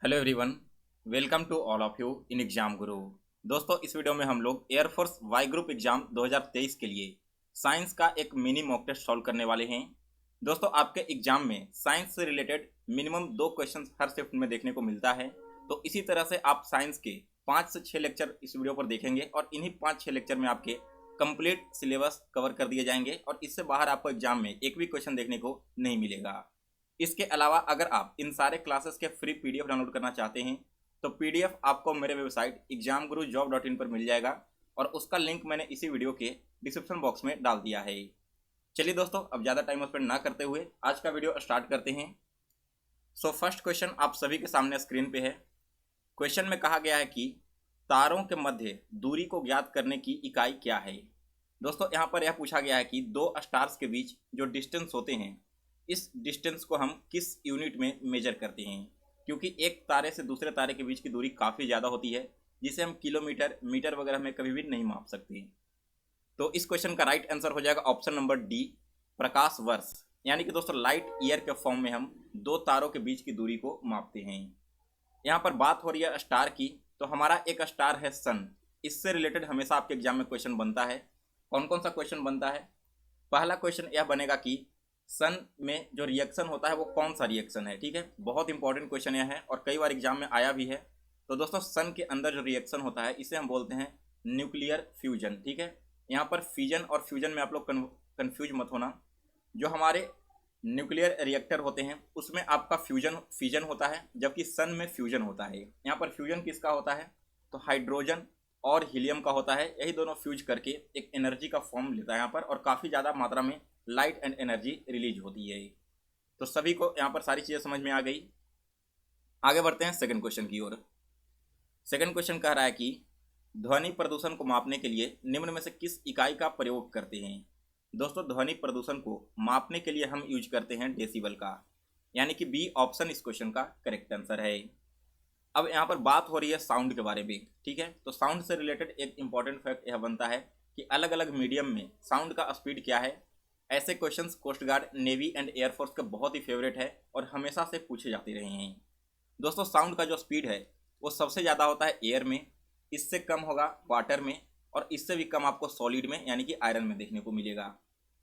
Hello everyone, welcome to all of you in exam Guru. दोस्तों, इस video में हम लोग एयरफोर्स वाई ग्रुप एग्जाम 2023 के लिए साइंस का एक मिनी मॉक टेस्ट सॉल्व करने वाले हैं। दोस्तों, आपके एग्जाम में साइंस से रिलेटेड मिनिमम 2 क्वेश्चंस हर शिफ्ट में देखने को मिलता है। तो इसी तरह से आप साइंस के 5 से 6 लेक्चर इस वीडियो पर देखेंगे और इन्हीं 5-6 लेक्चर में आपके कंप्लीट सिलेबस कवर कर दिए जाएंगे और इससे बाहर आपको एग्जाम में एक भी क्वेश्चन देखने को नहीं मिलेगा। इसके अलावा अगर आप इन सारे क्लासेस के फ्री पीडीएफ डाउनलोड करना चाहते हैं तो पीडीएफ आपको मेरे वेबसाइट examgurujob.in पर मिल जाएगा और उसका लिंक मैंने इसी वीडियो के डिस्क्रिप्शन बॉक्स में डाल दिया है। चलिए दोस्तों, अब ज़्यादा टाइम स्पेंड ना करते हुए आज का वीडियो स्टार्ट करते हैं। फर्स्ट क्वेश्चन आप सभी के सामने स्क्रीन पे है। क्वेश्चन में कहा गया है कि तारों के मध्य दूरी को ज्ञात करने की इकाई क्या है। दोस्तों, यहाँ पर यह पूछा गया है कि 2 स्टार्स के बीच जो डिस्टेंस होते हैं, इस डिस्टेंस को हम किस यूनिट में मेजर करते हैं, क्योंकि एक तारे से दूसरे तारे के बीच की दूरी काफ़ी ज़्यादा होती है जिसे हम किलोमीटर मीटर वगैरह में कभी भी नहीं माप सकते। तो इस क्वेश्चन का राइट आंसर हो जाएगा ऑप्शन नंबर डी, प्रकाश वर्ष। यानी कि दोस्तों लाइट ईयर के फॉर्म में हम 2 तारों के बीच की दूरी को मापते हैं। यहाँ पर बात हो रही है स्टार की, तो हमारा एक स्टार है सन। इससे रिलेटेड हमेशा आपके एग्जाम में क्वेश्चन बनता है। कौन कौन सा क्वेश्चन बनता है? पहला क्वेश्चन यह बनेगा कि सन में जो रिएक्शन होता है वो कौन सा रिएक्शन है। ठीक है, बहुत इंपॉर्टेंट क्वेश्चन यह है और कई बार एग्जाम में आया भी है। तो दोस्तों, सन के अंदर जो रिएक्शन होता है इसे हम बोलते हैं न्यूक्लियर फ्यूजन। ठीक है, यहाँ पर फिजन और फ्यूजन में आप लोग कन्फ्यूज मत होना। जो हमारे न्यूक्लियर रिएक्टर होते हैं उसमें आपका फिजन होता है, जबकि सन में फ्यूजन होता है। यहाँ पर फ्यूजन किसका होता है? तो हाइड्रोजन और हीलियम का होता है। यही दोनों फ्यूज करके एक एनर्जी का फॉर्म लेता है यहाँ पर, और काफ़ी ज़्यादा मात्रा में लाइट एंड एनर्जी रिलीज होती है। तो सभी को यहाँ पर सारी चीज़ें समझ में आ गई। आगे बढ़ते हैं सेकंड क्वेश्चन की ओर। सेकंड क्वेश्चन कह रहा है कि ध्वनि प्रदूषण को मापने के लिए निम्न में से किस इकाई का प्रयोग करते हैं। दोस्तों, ध्वनि प्रदूषण को मापने के लिए हम यूज करते हैं डेसिबल का, यानी कि बी ऑप्शन इस क्वेश्चन का करेक्ट आंसर है। अब यहाँ पर बात हो रही है साउंड के बारे में। ठीक है, तो साउंड से रिलेटेड एक इंपॉर्टेंट फैक्ट यह बनता है कि अलग अलग मीडियम में साउंड का स्पीड क्या है। ऐसे questions coast guard, navy and air force के बहुत ही फेवरेट है और हमेशा से पूछे जाते रहे हैं। दोस्तों, साउंड का जो स्पीड है वो सबसे ज़्यादा होता है एयर में, इससे कम होगा वाटर में, और इससे भी कम आपको सॉलिड में यानी कि आयरन में देखने को मिलेगा।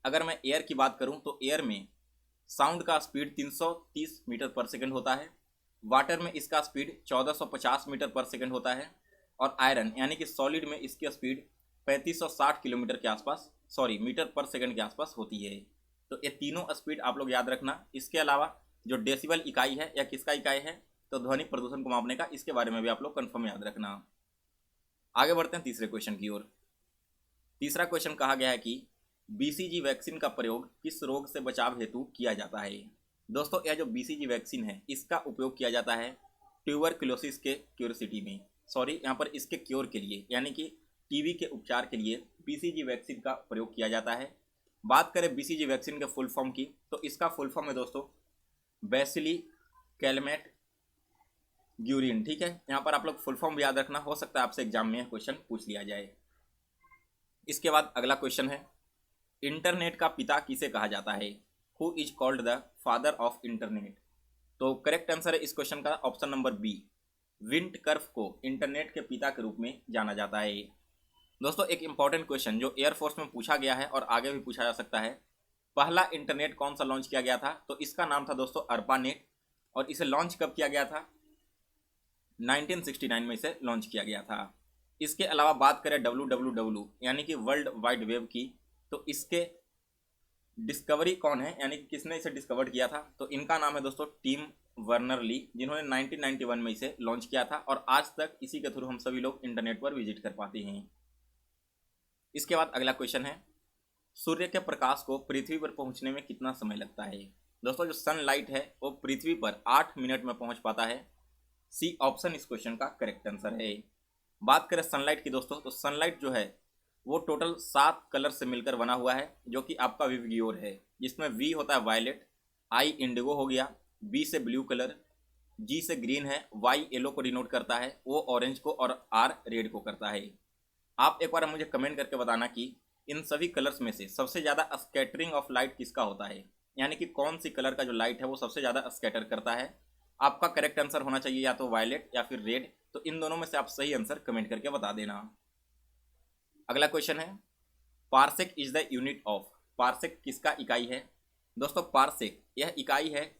अगर मैं एयर की बात करूं तो एयर में साउंड का स्पीड 330 मीटर पर सेकेंड होता है, वाटर में इसका स्पीड 1450 मीटर पर सेकेंड होता है, और आयरन यानी कि सॉलिड में इसकी स्पीड 3560 किलोमीटर के आसपास मीटर पर सेकंड के आसपास होती है। तो ये तीनों स्पीड आप लोग याद रखना। इसके अलावा जो डेसिबल इकाई है या किसका इकाई है, तो ध्वनि प्रदूषण को मापने का, इसके बारे में भी आप लोग कंफर्म याद रखना। आगे बढ़ते हैं तीसरे क्वेश्चन की ओर। तीसरा क्वेश्चन कहा गया है कि बीसीजी वैक्सीन का प्रयोग किस रोग से बचाव हेतु किया जाता है। दोस्तों, यह जो बीसीजी वैक्सीन है इसका उपयोग किया जाता है ट्यूबरक्लोसिस के यहाँ पर इसके क्योर के लिए, यानी कि टीबी के उपचार के लिए बीसीजी वैक्सीन का प्रयोग किया जाता है। बात करें बीसीजी वैक्सीन के फुल फॉर्म की, तो इसका फुल फॉर्म है दोस्तों बैसिली कैलमेट ग्यूरिन। ठीक है, यहाँ पर आप लोग फुल फॉर्म भी याद रखना, हो सकता है आपसे एग्जाम में क्वेश्चन पूछ लिया जाए। इसके बाद अगला क्वेश्चन है, इंटरनेट का पिता किसे कहा जाता है। Who is called the father of internet. तो करेक्ट आंसर है इस क्वेश्चन का ऑप्शन नंबर बी, विंटकर्फ को इंटरनेट के पिता के रूप में जाना जाता है। दोस्तों, एक इंपॉर्टेंट क्वेश्चन जो एयरफोर्स में पूछा गया है और आगे भी पूछा जा सकता है, पहला इंटरनेट कौन सा लॉन्च किया गया था, तो इसका नाम था दोस्तों अर्पानेट, और इसे लॉन्च कब किया गया था? 1969 में इसे लॉन्च किया गया था। इसके अलावा बात करें WWW यानी कि वर्ल्ड वाइड वेब की, तो इसके डिस्कवरी कौन है, यानी कि किसने इसे डिस्कवर किया था, तो इनका नाम है दोस्तों टिम वर्नर ली, जिन्होंने 1991 में इसे लॉन्च किया था, और आज तक इसी के थ्रू हम सभी लोग इंटरनेट पर विजिट कर पाते हैं। इसके बाद अगला क्वेश्चन है, सूर्य के प्रकाश को पृथ्वी पर पहुंचने में कितना समय लगता है। दोस्तों, जो सनलाइट है वो पृथ्वी पर 8 मिनट में पहुंच पाता है। सी ऑप्शन इस क्वेश्चन का करेक्ट आंसर है। बात करें सनलाइट की दोस्तों, तो सनलाइट जो है वो टोटल 7 कलर से मिलकर बना हुआ है, जो कि आपका विवग्योर है, जिसमें वी होता है वायलेट, आई इंडिगो हो गया, बी से ब्लू कलर, जी से ग्रीन है, वाई येलो को डिनोट करता है, ओ ऑरेंज को, और आर रेड को करता है। आप एक बार मुझे कमेंट करके बताना कि इन सभी कलर्स में से सबसे ज़्यादा स्कैटरिंग ऑफ लाइट किसका होता है, यानी कि कौन सी कलर का जो लाइट है वो सबसे ज़्यादा स्कैटर करता है। आपका करेक्ट आंसर होना चाहिए या तो वायलेट या फिर रेड, तो इन दोनों में से आप सही आंसर कमेंट करके बता देना। अगला क्वेश्चन है, parsec is the unit of. Parsec किसका इकाई है? दोस्तों पार्सेक यह इकाई है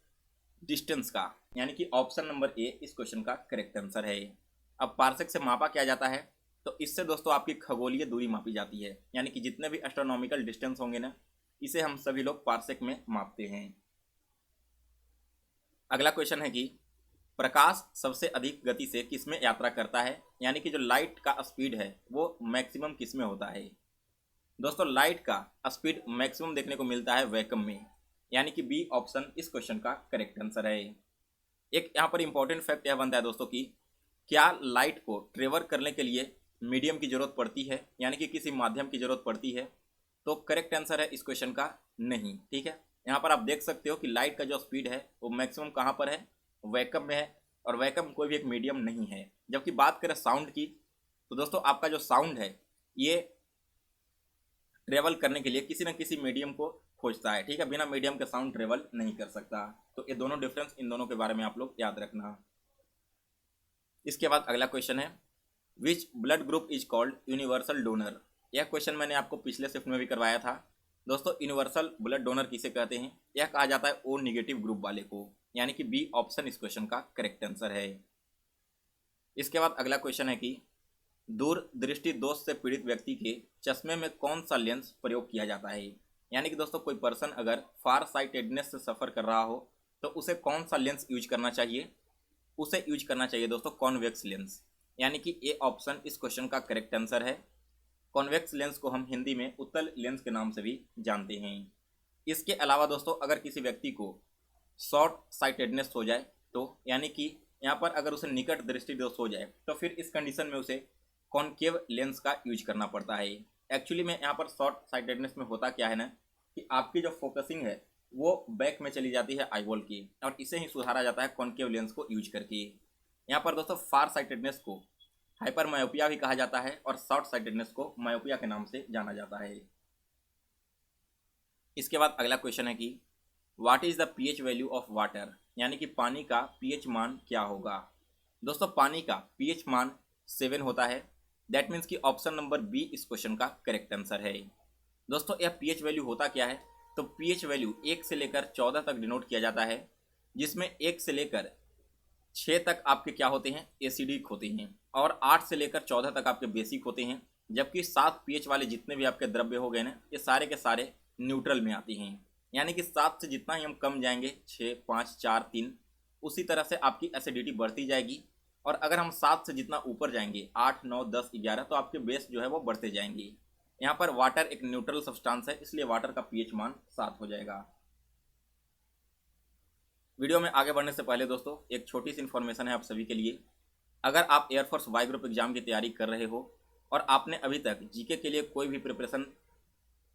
डिस्टेंस का, यानी कि ऑप्शन नंबर ए इस क्वेश्चन का करेक्ट आंसर है। अब पार्सेक से मापा क्या जाता है? तो इससे दोस्तों आपकी खगोलीय दूरी मापी जाती है, यानी कि जितने भी एस्ट्रोनॉमिकल डिस्टेंस होंगे ना, इसे हम सभी लोग पार्सेक में मापते हैं। अगला क्वेश्चन है कि प्रकाश सबसे अधिक गति से किस में यात्रा करता है, यानी कि जो लाइट का स्पीड है वो मैक्सिमम किस में होता है? दोस्तों लाइट का स्पीड मैक्सिमम देखने को मिलता है वैक्यूम में, यानी कि बी ऑप्शन इस क्वेश्चन का करेक्ट आंसर है। एक यहाँ पर इंपॉर्टेंट फैक्ट यह बनता है दोस्तों कि क्या लाइट को ट्रेवल करने के लिए मीडियम की जरूरत पड़ती है, यानी कि किसी माध्यम की जरूरत पड़ती है? तो करेक्ट आंसर है इस क्वेश्चन का नहीं। ठीक है, यहाँ पर आप देख सकते हो कि लाइट का जो स्पीड है वो मैक्सिमम कहाँ पर है? वैक्यूम में है, और वैक्यूम कोई भी एक मीडियम नहीं है। जबकि बात करें साउंड की, तो दोस्तों आपका जो साउंड है ये ट्रेवल करने के लिए किसी न किसी मीडियम को खोजता है। ठीक है, बिना मीडियम के साउंड ट्रेवल नहीं कर सकता। तो ये दोनों डिफरेंस, इन दोनों के बारे में आप लोग याद रखना। इसके बाद अगला क्वेश्चन है, which blood group is called universal donor. यह क्वेश्चन मैंने आपको पिछले शिफ्ट में भी करवाया था। दोस्तों यूनिवर्सल ब्लड डोनर किसे कहते हैं? यह कहा जाता है ओ निगेटिव ग्रुप वाले को, यानी कि बी ऑप्शन इस क्वेश्चन का करेक्ट आंसर है। इसके बाद अगला क्वेश्चन है कि दूर दृष्टि दोष से पीड़ित व्यक्ति के चश्मे में कौन सा लेंस प्रयोग किया जाता है? यानी कि दोस्तों कोई पर्सन अगर फार साइटेडनेस से सफ़र कर रहा हो तो उसे कौन सा लेंस यूज करना चाहिए? उसे यूज करना चाहिए दोस्तों कॉन्वेक्स लेंस, यानी कि ए ऑप्शन इस क्वेश्चन का करेक्ट आंसर है। कॉन्वेक्स लेंस को हम हिंदी में उत्तल लेंस के नाम से भी जानते हैं। इसके अलावा दोस्तों अगर किसी व्यक्ति को शॉर्ट साइटेडनेस हो जाए, तो यानी कि यहाँ पर अगर उसे निकट दृष्टि दोष हो जाए, तो फिर इस कंडीशन में उसे कॉनकेव लेंस का यूज करना पड़ता है। एक्चुअली में यहाँ पर शॉर्ट साइटेडनेस में होता क्या है ना, कि आपकी जो फोकसिंग है वो बैक में चली जाती है आईबॉल की, और इसे ही सुधारा जाता है कॉनकेव लेंस को यूज करके। यहाँ पर दोस्तों फार साइटेडनेस को हाइपर मायोपिया भी कहा जाता है, और शॉर्ट साइटेडनेस को मायोपिया के नाम से जाना जाता है। इसके बाद अगला क्वेश्चन है कि what is the pH value of water, यानी कि पानी का पीएच मान क्या होगा? दोस्तों पानी का पीएच मान 7 होता है। दैट मीन्स कि ऑप्शन नंबर बी इस क्वेश्चन का करेक्ट आंसर है। दोस्तों यह पीएच वैल्यू होता क्या है? तो पीएच वैल्यू 1 से लेकर 14 तक डिनोट किया जाता है, जिसमें 1 से लेकर 6 तक आपके क्या होते हैं? एसिडिक होते हैं, और 8 से लेकर 14 तक आपके बेसिक होते हैं। जबकि 7 पीएच वाले जितने भी आपके द्रव्य हो गए ना, ये सारे के सारे न्यूट्रल में आती हैं। यानी कि 7 से जितना ही हम कम जाएंगे, 6, 5, 4, 3, उसी तरह से आपकी एसिडिटी बढ़ती जाएगी। और अगर हम 7 से जितना ऊपर जाएंगे, 8, 9, 10, 11, तो आपके बेस जो है वो बढ़ते जाएंगे। यहाँ पर वाटर एक न्यूट्रल सब्सटेंस है, इसलिए वाटर का पीएच मान 7 हो जाएगा। वीडियो में आगे बढ़ने से पहले दोस्तों एक छोटी सी इन्फॉर्मेशन है आप सभी के लिए। अगर आप एयरफोर्स वाई ग्रुप एग्जाम की तैयारी कर रहे हो और आपने अभी तक जीके के लिए कोई भी प्रिपरेशन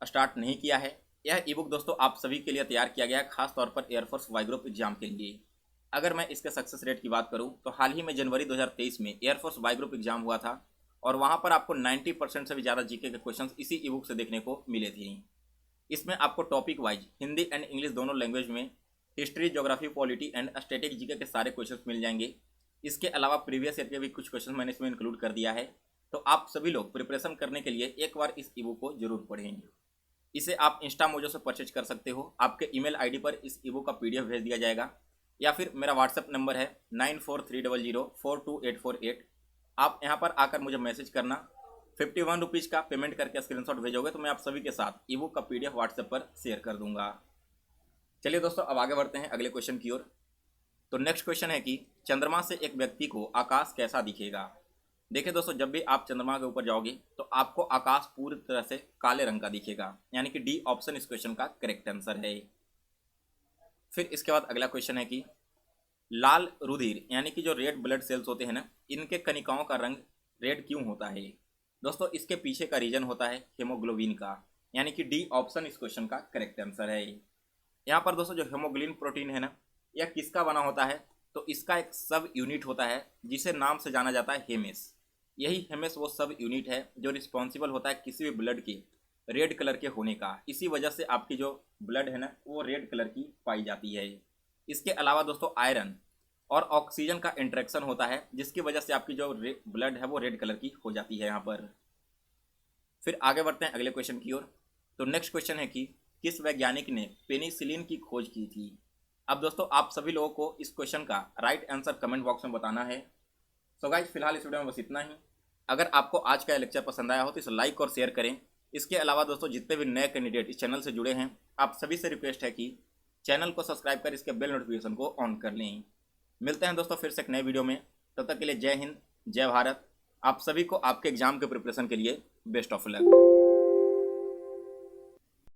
स्टार्ट नहीं किया है, यह ई बुक दोस्तों आप सभी के लिए तैयार किया गया है, खास तौर पर एयरफोर्स वाई ग्रुप एग्जाम के लिए। अगर मैं इसके सक्सेस रेट की बात करूं तो हाल ही में जनवरी 2023 में एयरफोर्स वाई ग्रुप एग्जाम हुआ था, और वहां पर आपको 90% से भी ज़्यादा जीके के क्वेश्चंस इसी ई बुक से देखने को मिले थे। इसमें आपको topic wise Hindi and English दोनों लैंग्वेज में history, geography, polity and static GK के सारे क्वेश्चंस मिल जाएंगे। इसके अलावा प्रीवियस ईयर के भी कुछ क्वेश्चन मैंने इसमें इंक्लूड कर दिया है। तो आप सभी लोग प्रिपरेशन करने के लिए एक बार इस ई बुक को जरूर पढ़ें। इसे आप इंस्टा मोजो से परचेज कर सकते हो। आपके ईमेल आईडी पर इस ई बुक का पीडीएफ भेज दिया जाएगा, या फिर मेरा व्हाट्सएप नंबर है 9430042848। आप यहां पर आकर मुझे मैसेज करना। 51 रुपीज़ का पेमेंट करके स्क्रीनशॉट भेजोगे तो मैं आप सभी के साथ ई बुक का पीडीएफ व्हाट्सएप पर शेयर कर दूंगा। चलिए दोस्तों अब आगे बढ़ते हैं अगले क्वेश्चन की ओर। तो नेक्स्ट क्वेश्चन है कि चंद्रमा से एक व्यक्ति को आकाश कैसा दिखेगा? देखिए दोस्तों, जब भी आप चंद्रमा के ऊपर जाओगे तो आपको आकाश पूरी तरह से काले रंग का दिखेगा, यानी कि डी ऑप्शन इस क्वेश्चन का करेक्ट आंसर है। फिर इसके बाद अगला क्वेश्चन है कि लाल रुधिर यानी कि जो रेड ब्लड सेल्स होते हैं ना, इनके कणिकाओं का रंग रेड क्यों होता है? दोस्तों इसके पीछे का रीजन होता है हेमोग्लोबिन का, यानी कि डी ऑप्शन इस क्वेश्चन का करेक्ट आंसर है। यहाँ पर दोस्तों जो हेमोग्लोबिन प्रोटीन है ना, यह किसका बना होता है? तो इसका एक सब यूनिट होता है जिसे नाम से जाना जाता है हेमेस। यही हेमेस वो सब यूनिट है जो रिस्पॉन्सिबल होता है किसी भी ब्लड के रेड कलर के होने का। इसी वजह से आपकी जो ब्लड है ना वो रेड कलर की पाई जाती है। इसके अलावा दोस्तों आयरन और ऑक्सीजन का इंट्रैक्शन होता है, जिसकी वजह से आपकी जो ब्लड है वो रेड कलर की हो जाती है यहाँ पर। फिर आगे बढ़ते हैं अगले क्वेश्चन की ओर। तो नेक्स्ट क्वेश्चन है कि किस वैज्ञानिक ने पेनिसिलिन की खोज की थी। अब दोस्तों आप सभी लोगों को इस क्वेश्चन का राइट आंसर कमेंट बॉक्स में बताना है। सो गाइस फिलहाल इस वीडियो में बस इतना ही। अगर आपको आज का लेक्चर पसंद आया हो तो इसे लाइक और शेयर करें। इसके अलावा दोस्तों जितने भी नए कैंडिडेट इस चैनल से जुड़े हैं, आप सभी से रिक्वेस्ट है कि चैनल को सब्सक्राइब कर इसके बेल नोटिफिकेशन को ऑन कर लें। मिलते हैं दोस्तों फिर से एक नए वीडियो में। तब तक के लिए जय हिंद, जय भारत। आप सभी को आपके एग्जाम के प्रिपरेशन के लिए बेस्ट ऑफ लक।